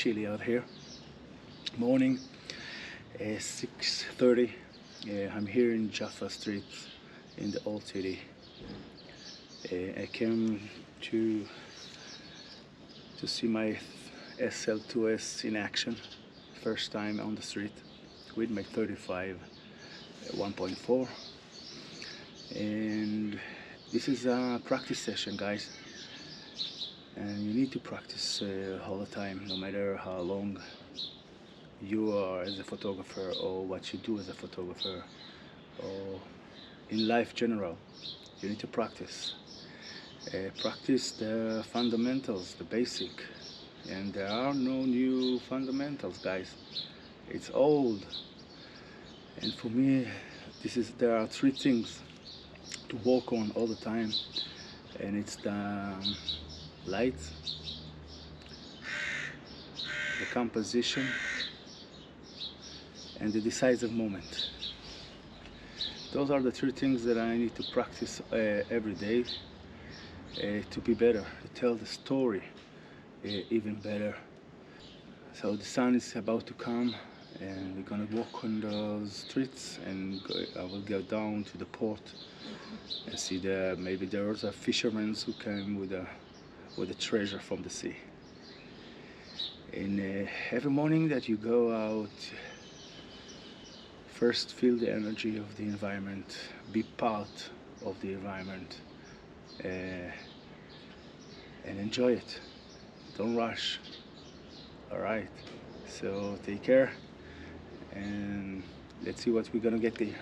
chilly out here. Morning, 6:30. I'm here in Jaffa Street in the old city. I came to see my SL2-S in action, first time on the street with my 35 1.4, and this is a practice session, guys, and you need to practice all the time, no matter how long you are as a photographer or what you do as a photographer or in life general. You need to practice the fundamentals, the basic, and there are no new fundamentals, guys. It's old. And for me, there are three things to work on all the time, and it's the light, the composition, and the decisive moment. Those are the three things that I need to practice every day to be better, to tell the story even better. So the sun is about to come, and we're gonna walk on those streets, and I will go down to the port and see maybe there was a fisherman who came with a treasure from the sea. And every morning that you go out, first feel the energy of the environment, be part of the environment, and enjoy it. Don't rush. All right, so take care, and let's see what we're gonna get there.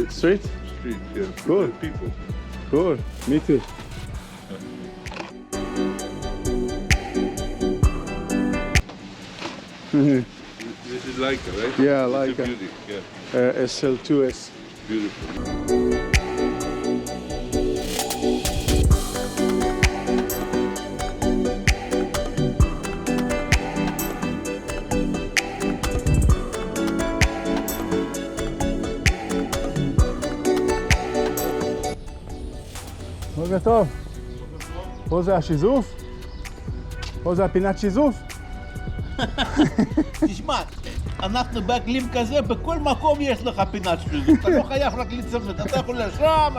Street? Street, yeah. Cool. People. Cool. Me too. This is Leica, right? Yeah, It's Leica. a beauty, yeah. SL2-S. Beautiful. בוקר טוב. פה זה השיזוף? פה זה הפינת שיזוף? תשמע, אנחנו באקלים כזה, בכל מקום יש לך פינת שיזוף. אתה לא חייב רק לצוות, אתה יכול לשם.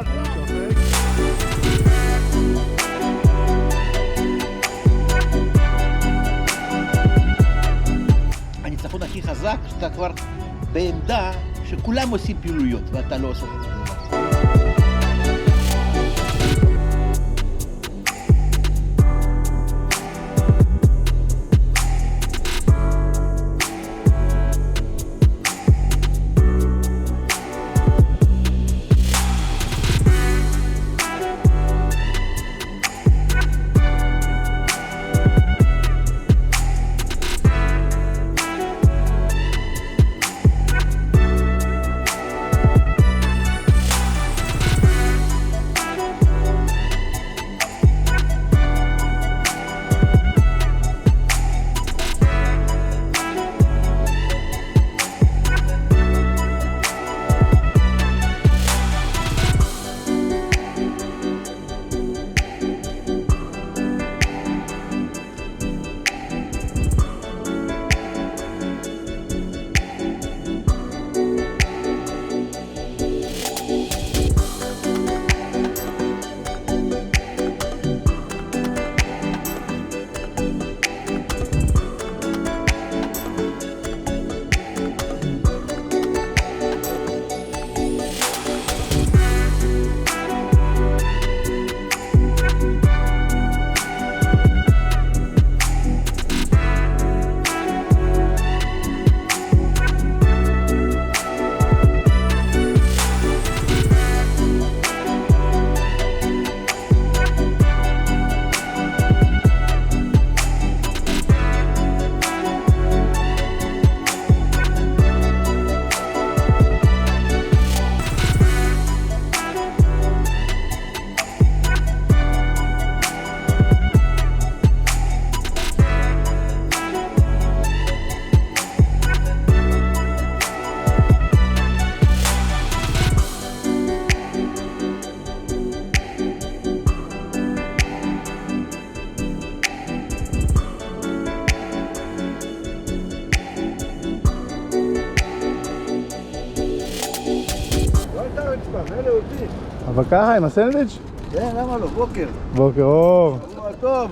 הניצחון הכי חזק, שאתה כבר בעמדה שכולם עושים פעילויות, ואתה לא עושה את זה. מילא אותי. אבל ככה עם הסנדוויץ'? כן, למה לא? בוקר. בוקר אור. שבוע טוב.